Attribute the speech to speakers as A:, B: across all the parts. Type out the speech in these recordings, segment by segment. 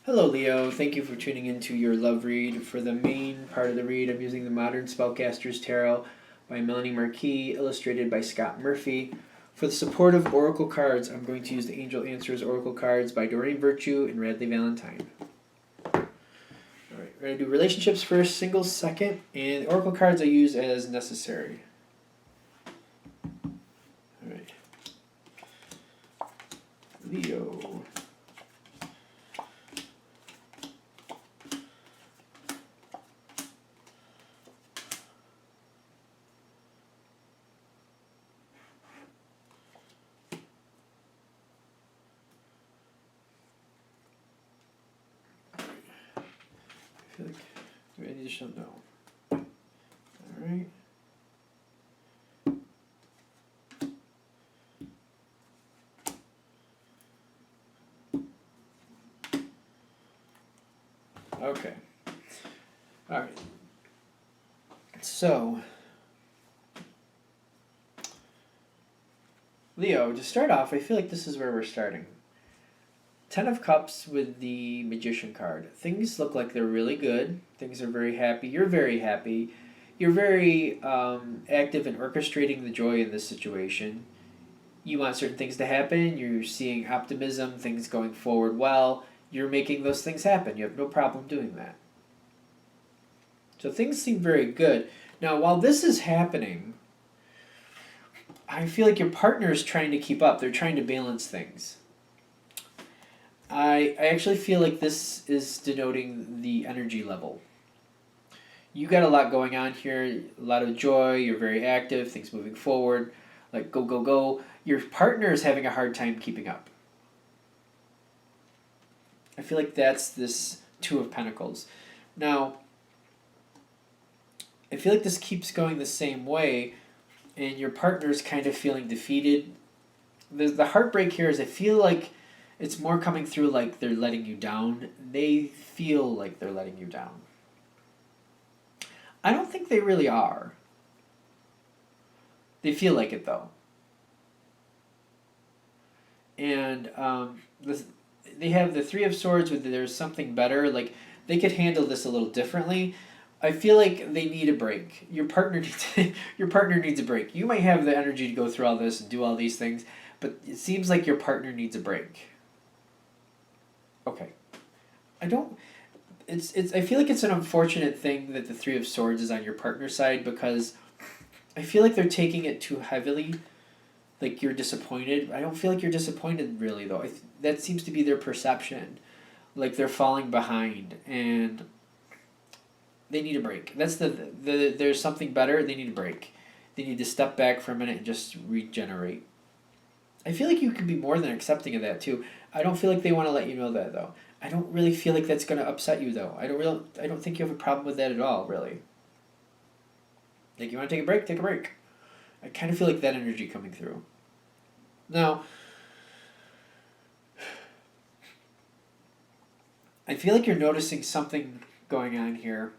A: Hello, Leo. Thank you for tuning into your love read. For the main part of the read, I'm using the Modern Spellcaster's Tarot by Melanie Marquis, illustrated by Scott Murphy. For the supportive Oracle cards, I'm going to use the Angel Answers Oracle cards by Doreen Virtue and Radley Valentine. Alright, we're going to do relationships first, singles second, and the Oracle cards I use as necessary. Alright. Leo. I feel like, do I need to show? No. Alright. Okay. Alright. So, Leo, to start off, I feel like this is where we're starting. Ten of Cups with the Magician card. Things look like they're really good. Things are very happy. You're very happy. You're very active in orchestrating the joy in this situation. You want certain things to happen. You're seeing optimism, things going forward well. You're making those things happen. You have no problem doing that. So things seem very good. Now, while this is happening, I feel like your partner is trying to keep up. They're trying to balance things. I actually feel like this is denoting the energy level. You got a lot going on here, a lot of joy, you're very active, things moving forward, like go, go, go. Your partner is having a hard time keeping up. I feel like that's this Two of Pentacles. Now, I feel like this keeps going the same way, and your partner's kind of feeling defeated. The heartbreak here is I feel like it's more coming through like they're letting you down. They feel like they're letting you down. I don't think they really are. They feel like it though. And they have the Three of Swords with there's something better. Like they could handle this a little differently. I feel like they need a break. Your partner needs a break. You might have the energy to go through all this and do all these things, but it seems like your partner needs a break. Okay. I feel like it's an unfortunate thing that the Three of Swords is on your partner's side because I feel like they're taking it too heavily. Like you're disappointed. I don't feel like you're disappointed really though. That seems to be their perception. Like they're falling behind and they need a break. That's there's something better. They need a break. They need to step back for a minute and just regenerate. I feel like you can be more than accepting of that too. I don't feel like they want to let you know that though. I don't really feel like that's going to upset you though. I don't think you have a problem with that at all, really. Like you want to take a break, take a break. I kind of feel like that energy coming through. Now, I feel like you're noticing something going on here.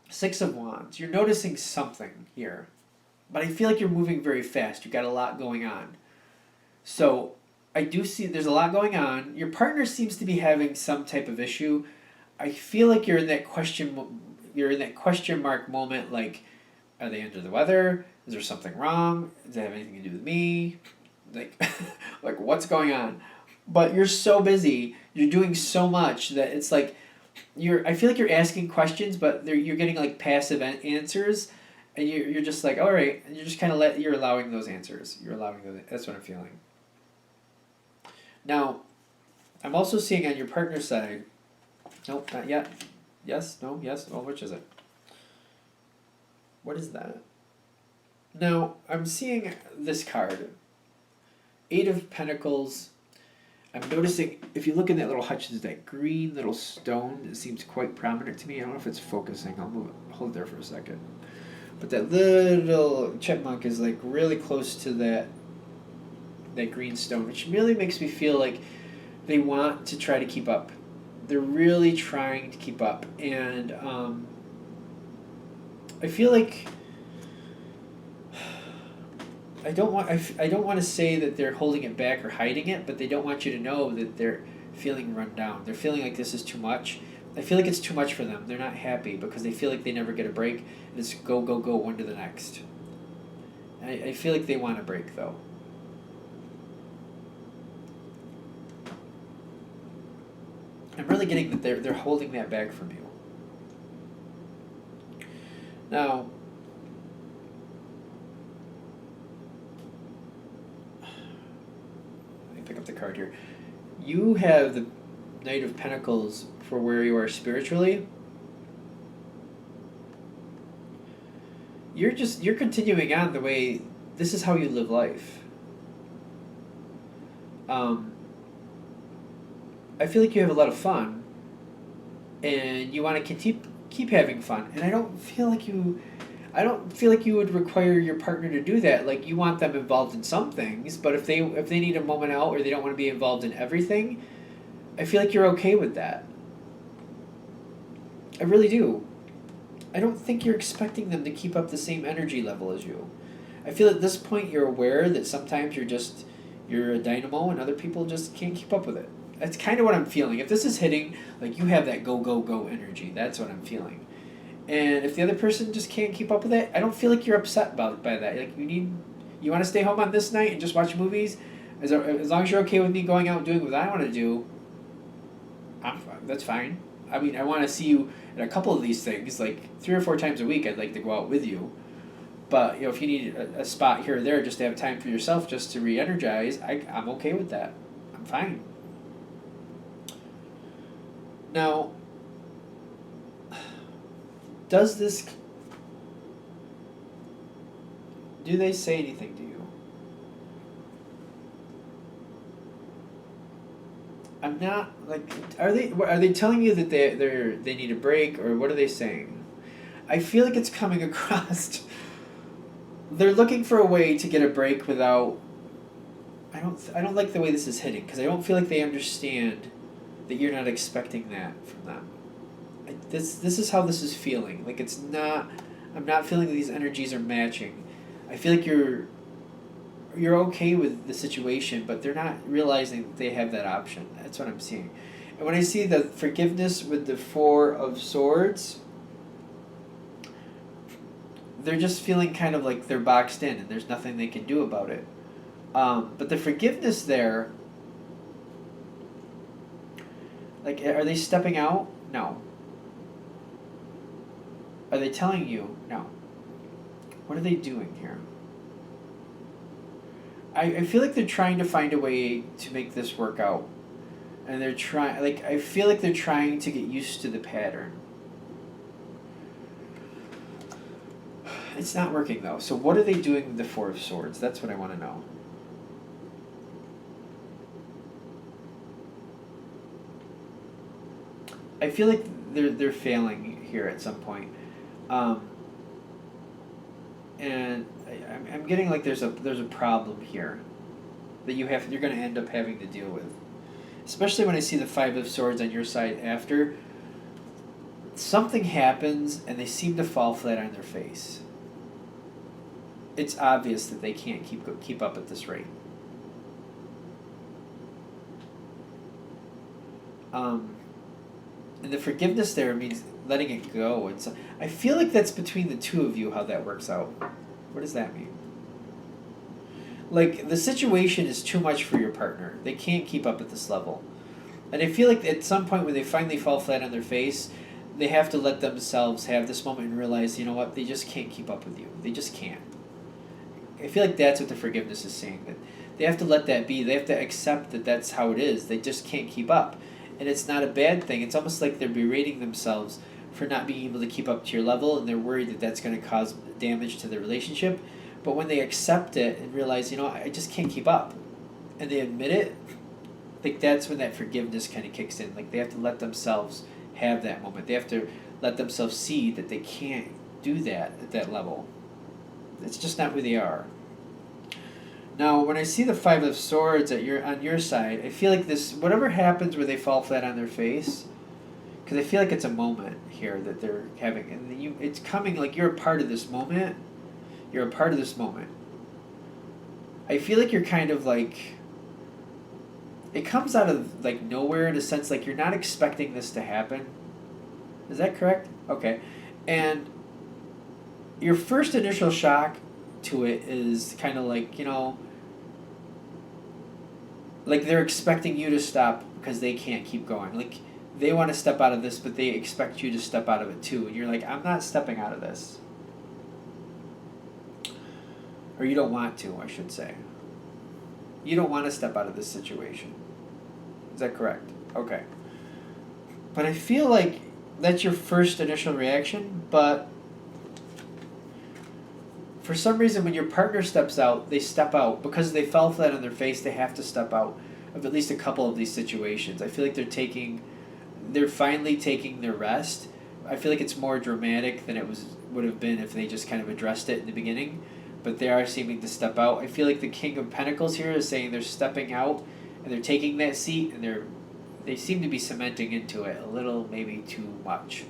A: Six of Wands. You're noticing something here. But I feel like you're moving very fast. You've got a lot going on. So I do see there's a lot going on. Your partner seems to be having some type of issue. I feel like you're in that question mark moment, like, are they under the weather? Is there something wrong? Does it have anything to do with me? Like like what's going on? But you're so busy, you're doing so much that it's like I feel like you're asking questions, but you're getting like passive answers, and you're just like, all right, and you're just kind of you're allowing those answers. You're allowing those. That's what I'm feeling. Now, I'm also seeing on your partner's side. Nope, not yet. Yes, no, yes. Oh, which is it? What is that? Now, I'm seeing this card. Eight of Pentacles. I'm noticing, if you look in that little hutch, there's that green little stone that seems quite prominent to me. I don't know if it's focusing. I'll move it. Hold it there for a second. But that little chipmunk is like really close to that green stone, which really makes me feel like they want to try to keep up. They're really trying to keep up. And I feel like I don't want to say that they're holding it back or hiding it, but they don't want you to know that they're feeling run down. They're feeling like this is too much. I feel like it's too much for them. They're not happy because they feel like they never get a break, and it's go go go one to the next. I feel like they want a break though. I'm really getting that they're holding that back from you. Now, let me pick up the card here. You have the Knight of Pentacles for where you are spiritually. You're continuing on the way this is how you live life. I feel like you have a lot of fun, and you want to keep having fun. And I don't feel like you would require your partner to do that. Like, you want them involved in some things, but if they need a moment out or they don't want to be involved in everything, I feel like you're okay with that. I really do. I don't think you're expecting them to keep up the same energy level as you. I feel at this point you're aware that sometimes you're a dynamo and other people just can't keep up with it. That's kind of what I'm feeling. If this is hitting, like, you have that go, go, go energy, that's what I'm feeling. And if the other person just can't keep up with it, I don't feel like you're upset by that. Like, you want to stay home on this night and just watch movies? As long as you're okay with me going out and doing what I want to do, that's fine. I mean, I want to see you at a couple of these things, like 3 or 4 times a week I'd like to go out with you. But, if you need a spot here or there just to have time for yourself just to re-energize, I'm okay with that. I'm fine. Now, do they say anything to you? I'm not, like, are they telling you that they need a break, or what are they saying? I feel like it's coming across. They're looking for a way to get a break without. I don't like the way this is hitting, because I don't feel like they understand that you're not expecting that from them. This is how this is feeling. Like, it's not. I'm not feeling that these energies are matching. I feel like you're okay with the situation, but they're not realizing that they have that option. That's what I'm seeing. And when I see the forgiveness with the 4 of Swords, they're just feeling kind of like they're boxed in and there's nothing they can do about it. But the forgiveness there, like, are they stepping out? No. Are they telling you? No. What are they doing here? I feel like they're trying to find a way to make this work out. And they're trying, like, I feel like they're trying to get used to the pattern. It's not working, though. So what are they doing with the 4 of Swords? That's what I want to know. I feel like they're failing here at some point. And I'm getting like there's a problem here that you're going to end up having to deal with. Especially when I see the 5 of Swords on your side after. Something happens and they seem to fall flat on their face. It's obvious that they can't keep up at this rate. And the forgiveness there means letting it go. And so I feel like that's between the 2 of you how that works out. What does that mean? Like, the situation is too much for your partner. They can't keep up at this level. And I feel like at some point when they finally fall flat on their face, they have to let themselves have this moment and realize, you know what, they just can't keep up with you. They just can't. I feel like that's what the forgiveness is saying. That they have to let that be. They have to accept that that's how it is. They just can't keep up. And it's not a bad thing. It's almost like they're berating themselves for not being able to keep up to your level, and they're worried that that's going to cause damage to the relationship. But when they accept it and realize, you know, I just can't keep up, and they admit it, I think that's when that forgiveness kind of kicks in. Like, they have to let themselves have that moment. They have to let themselves see that they can't do that at that level. It's just not who they are. Now, when I see the 5 of Swords on your side, I feel like this, whatever happens where they fall flat on their face, because I feel like it's a moment here that they're having, and it's coming like you're a part of this moment. You're a part of this moment. I feel like you're kind of like, it comes out of like nowhere in a sense, like you're not expecting this to happen. Is that correct? Okay. And your first initial shock to it is kind of like, like they're expecting you to stop because they can't keep going. Like they want to step out of this, but they expect you to step out of it too. And you're like, I'm not stepping out of this. Or you don't want to, I should say. You don't want to step out of this situation. Is that correct? Okay. But I feel like that's your first initial reaction, but for some reason when your partner steps out, they step out because they fell flat on their face, they have to step out of at least a couple of these situations. I feel like they're finally taking their rest. I feel like it's more dramatic than would have been if they just kind of addressed it in the beginning, but they are seeming to step out. I feel like the King of Pentacles here is saying they're stepping out and they're taking that seat and they seem to be cementing into it a little, maybe too much.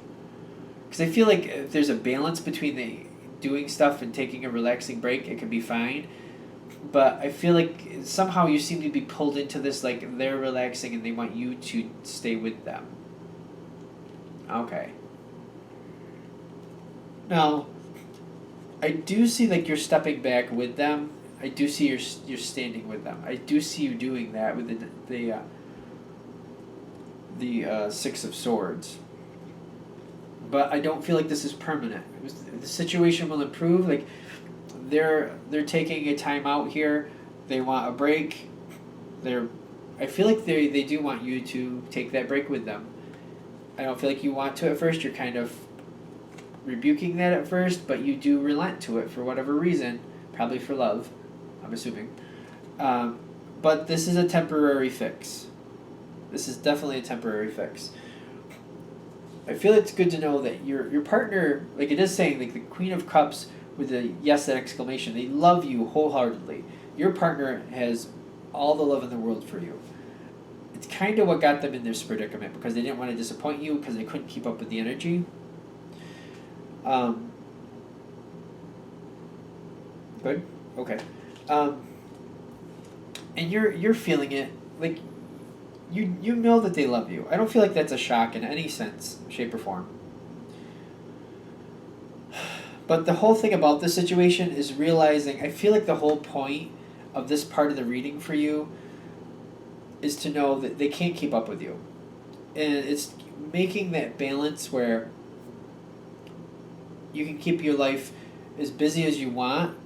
A: Because I feel like if there's a balance between the doing stuff and taking a relaxing break, it can be fine. But I feel like somehow you seem to be pulled into this, like they're relaxing and they want you to stay with them. Okay. Now, I do see like you're stepping back with them. I do see you're standing with them. I do see you doing that with the Six of Swords. But I don't feel like this is permanent. The situation will improve. Like they're taking a time out here. They want a break. I feel like they do want you to take that break with them. I don't feel like you want to at first. You're kind of rebuking that at first, but you do relent to it for whatever reason. Probably for love, I'm assuming. But this is a temporary fix. This is definitely a temporary fix. I feel it's good to know that your partner, like it is saying, like the Queen of Cups with the yes, that exclamation, they love you wholeheartedly. Your partner has all the love in the world for you. It's kind of what got them in this predicament because they didn't want to disappoint you because they couldn't keep up with the energy. Good? Okay. And you're feeling it, like you know that they love you. I don't feel like that's a shock in any sense, shape, or form. But the whole thing about this situation is realizing, I feel like the whole point of this part of the reading for you is to know that they can't keep up with you. And it's making that balance where you can keep your life as busy as you want,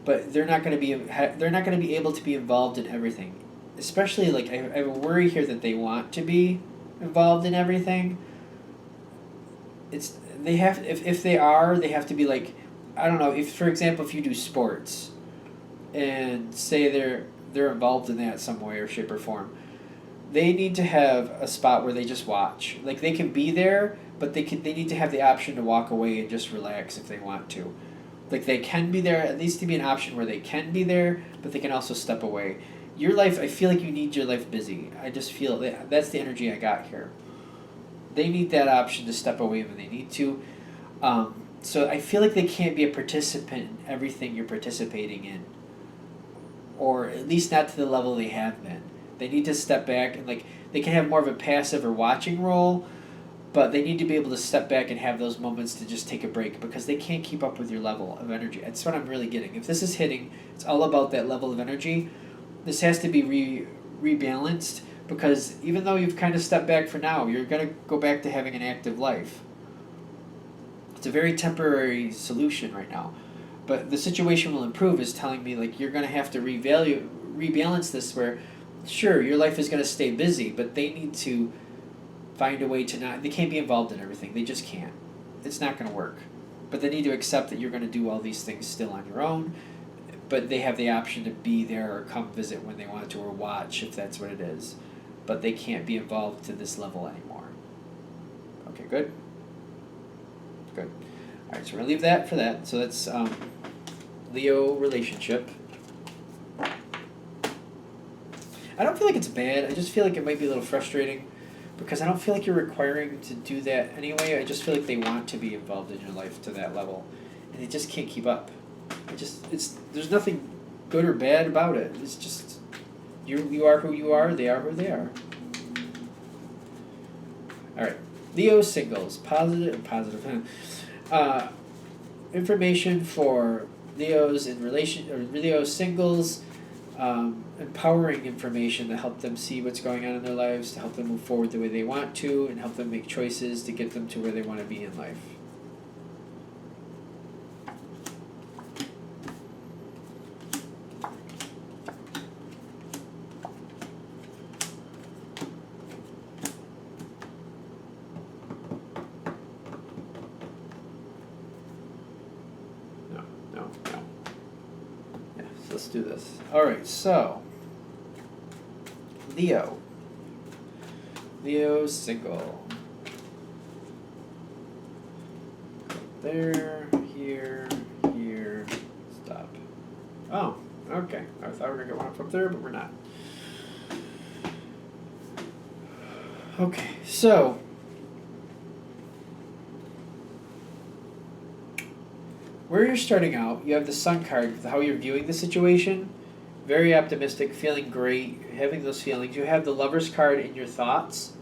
A: but they're not going to be able to be involved in everything. Especially like I have a worry here that they want to be involved in everything. They have if they are, they have to be like, I don't know, if for example if you do sports and say they're involved in that some way or shape or form, they need to have a spot where they just watch. Like they can be there, but they need to have the option to walk away and just relax if they want to. Like they can be there, at least to be an option where they can be there, but they can also step away. Your life, I feel like you need your life busy. I just feel that's the energy I got here. They need that option to step away when they need to. So I feel like they can't be a participant in everything you're participating in. Or at least not to the level they have been. They need to step back and like they can have more of a passive or watching role, but they need to be able to step back and have those moments to just take a break because they can't keep up with your level of energy. That's what I'm really getting. If this is hitting, it's all about that level of energy. This has to be rebalanced because even though you've kind of stepped back for now, you're going to go back to having an active life. It's a very temporary solution right now. But the situation will improve is telling me like you're going to have to rebalance this where sure, your life is going to stay busy, but they need to find a way to they can't be involved in everything. They just can't. It's not going to work. But they need to accept that you're going to do all these things still on your own. But they have the option to be there or come visit when they want to or watch if that's what it is. But they can't be involved to this level anymore. Okay, good? Good. Alright, so we're going to leave that for that. So that's Leo relationship. I don't feel like it's bad. I just feel like it might be a little frustrating because I don't feel like you're requiring to do that anyway. I just feel like they want to be involved in your life to that level. And they just can't keep up. There's nothing good or bad about it. It's just you are who you are. They are who they are. All right. Leo singles, positive. Information for Leos in relation or Leo singles, empowering information to help them see what's going on in their lives, to help them move forward the way they want to, and help them make choices to get them to where they want to be in life. No. Yeah, so let's do this. Alright, so Leo single. There, here, stop. Oh, okay. I thought we were going to get one up there, but we're not. Okay, so where you're starting out, you have the Sun card, how you're viewing the situation. Very optimistic, feeling great, having those feelings. You have the Lover's card in your thoughts.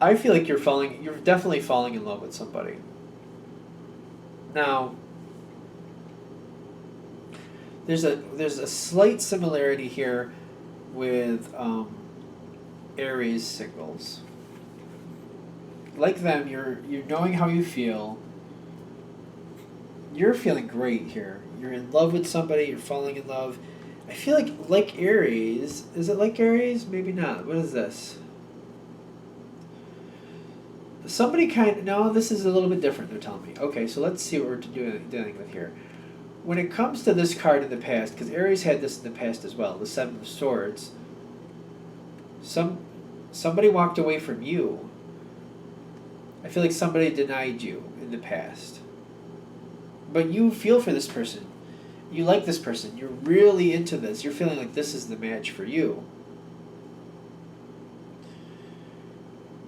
A: I feel like you're definitely falling in love with somebody. Now, there's a slight similarity here with Aries singles. Like them, you're knowing how you feel. You're feeling great here. You're in love with somebody, you're falling in love. I feel like Aries, is it like Aries? Maybe not. What is this? No, this is a little bit different, they're telling me. Okay, so let's see what we're dealing with here. When it comes to this card in the past, because Aries had this in the past as well, the Seven of Swords, somebody walked away from you. I feel like somebody denied you in the past. But you feel for this person. You like this person. You're really into this. You're feeling like this is the match for you.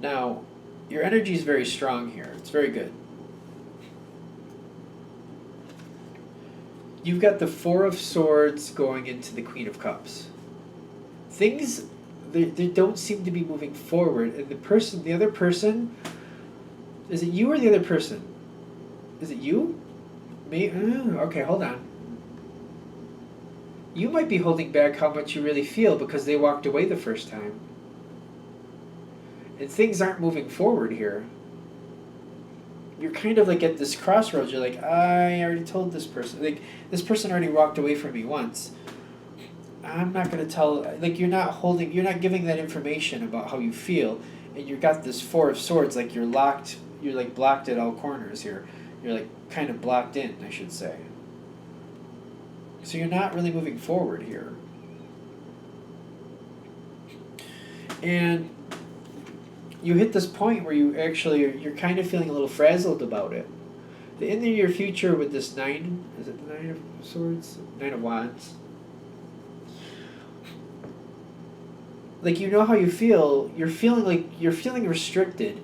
A: Now, your energy is very strong here. It's very good. You've got the Four of Swords going into the Queen of Cups. Things, they don't seem to be moving forward. And the other person, is it you or the other person? Is it you? Me? Okay, hold on. You might be holding back how much you really feel because they walked away the first time. And things aren't moving forward here. You're kind of like at this crossroads. You're like, I already told this person. Like, this person already walked away from me once. I'm not going to tell. Like, you're not giving that information about how you feel. And you've got this Four of Swords. Like, you're locked. You're like blocked at all corners here. You're like kind of blocked in, I should say. So you're not really moving forward here. And you hit this point where you're kind of feeling a little frazzled about it. In the near future with this Nine of Swords? Nine of Wands. Like, you know how you feel. You're feeling restricted.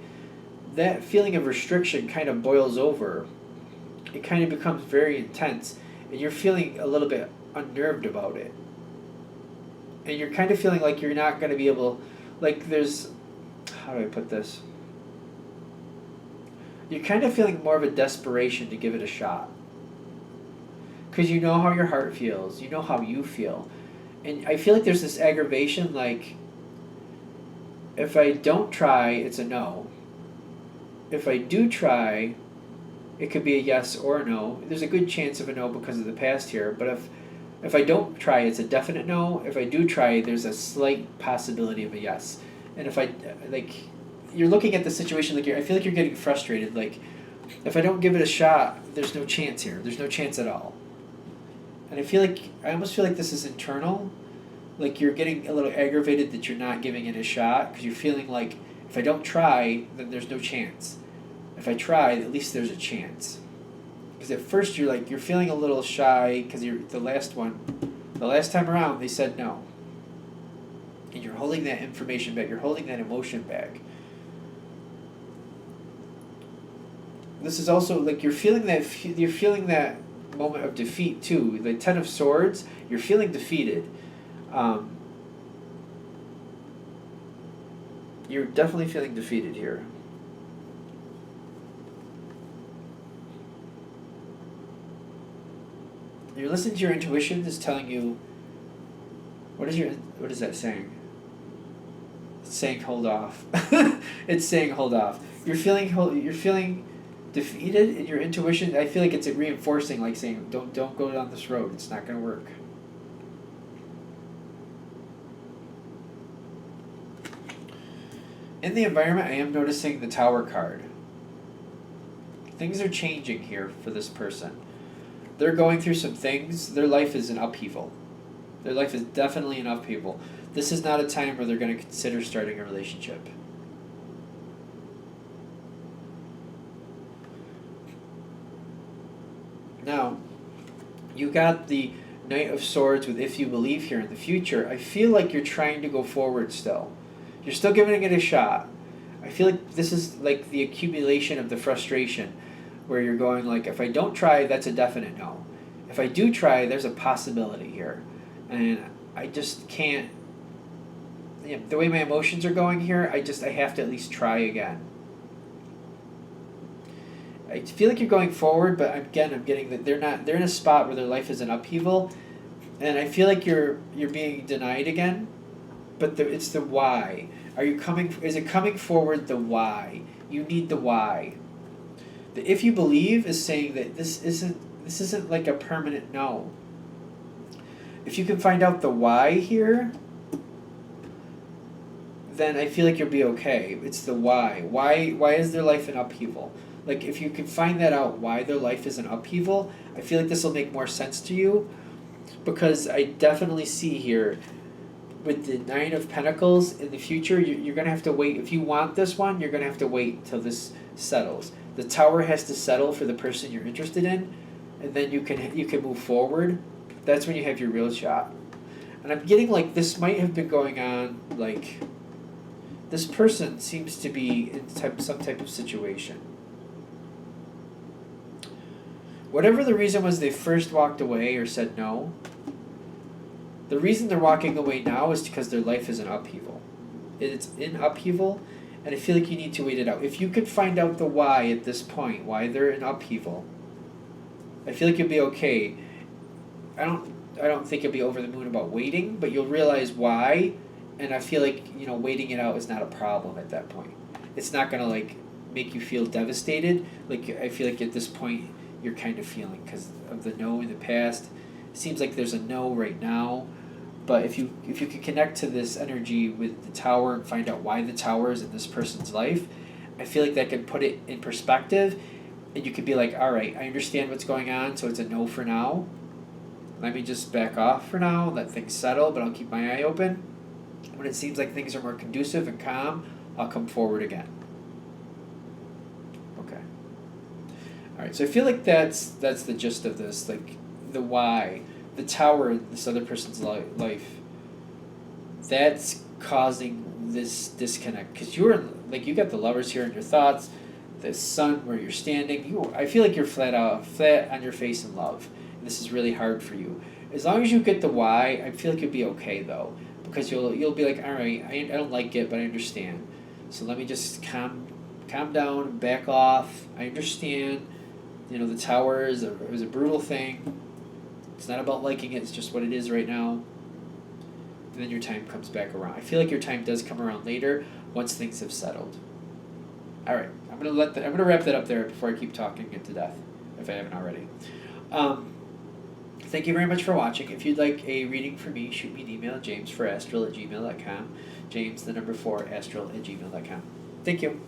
A: That feeling of restriction kind of boils over. It kind of becomes very intense. And you're feeling a little bit unnerved about it. And you're kind of feeling like you're not going to be able... Like, there's... How do I put this? You're kind of feeling more of a desperation to give it a shot. Because you know how your heart feels. You know how you feel. And I feel like there's this aggravation, like... If I don't try, it's a no. If I do try, it could be a yes or a no. There's a good chance of a no because of the past here, but if I don't try, it's a definite no. If I do try, there's a slight possibility of a yes. And if I, like, you're looking at the situation, like, I feel like you're getting frustrated, like, if I don't give it a shot, there's no chance here. There's no chance at all. And I almost feel like this is internal. Like, you're getting a little aggravated that you're not giving it a shot, because you're feeling like, if I don't try, then there's no chance. If I try, at least there's a chance. Because at first you're feeling a little shy, because the last time around, they said no. And you're holding that information back, you're holding that emotion back. This is also, like, you're feeling that moment of defeat too. The Ten of Swords, you're feeling defeated. You're definitely feeling defeated here. You're listening to your intuition. It's telling you. What is that saying? It's saying hold off. It's saying hold off. You're feeling defeated in your intuition. I feel like it's reinforcing, like saying don't go down this road. It's not going to work. In the environment, I am noticing the Tower card. Things are changing here for this person. They're going through some things. Their life is in upheaval. Their life is definitely in upheaval. This is not a time where they're going to consider starting a relationship. Now, you got the Knight of Swords with if you believe here in the future. I feel like you're trying to go forward still. You're still giving it a shot. I feel like this is like the accumulation of the frustration where you're going like, if I don't try, that's a definite no. If I do try, there's a possibility here. And I just can't, the way my emotions are going here, I have to at least try again. I feel like you're going forward, but again, I'm getting that they're in a spot where their life is in upheaval, and I feel like you're being denied again, but it's the why. Is it coming forward the why? You need the why. The if you believe is saying that this isn't like a permanent no. If you can find out the why here, then I feel like you'll be okay. It's the why. Why is their life in upheaval? Like, if you can find that out, why their life is in upheaval, I feel like this will make more sense to you, because I definitely see here, with the Nine of Pentacles, in the future, you're going to have to wait. If you want this one, you're going to have to wait till this settles. The Tower has to settle for the person you're interested in, and then you can move forward. That's when you have your real shot. And I'm getting like this might have been going on, like, this person seems to be in some type of situation. Whatever the reason was they first walked away or said no, the reason they're walking away now is because their life is in upheaval. It's in upheaval, and I feel like you need to wait it out. If you could find out the why at this point, why they're in upheaval, I feel like you'll be okay. I don't think you'll be over the moon about waiting, but you'll realize why, and I feel like, waiting it out is not a problem at that point. It's not going to, like, make you feel devastated. Like, I feel like at this point you're kind of feeling because of the no in the past. It seems like there's a no right now, but if you can connect to this energy with the Tower and find out why the Tower is in this person's life, I feel like that can put it in perspective, and you could be like, all right, I understand what's going on, so it's a no for now. Let me just back off for now, let things settle, but I'll keep my eye open. When it seems like things are more conducive and calm, I'll come forward again. Okay. All right, so I feel like that's the gist of this, like the why, the Tower in this other person's life. That's causing this disconnect, because you got the Lovers here in your thoughts, the Sun where you're standing. I feel like you're flat on your face in love. And this is really hard for you. As long as you get the why, I feel like you'll be okay though, because you'll be like, all right, I don't like it, but I understand. So let me just calm down, back off. I understand. The Tower is a brutal thing. It's not about liking it. It's just what it is right now. And then your time comes back around. I feel like your time does come around later once things have settled. All right, I'm gonna wrap that up there before I keep talking it to death, if I haven't already. Thank you very much for watching. If you'd like a reading from me, shoot me an email, james4astral@gmail.com. James, the number 4, astral@gmail.com. Thank you.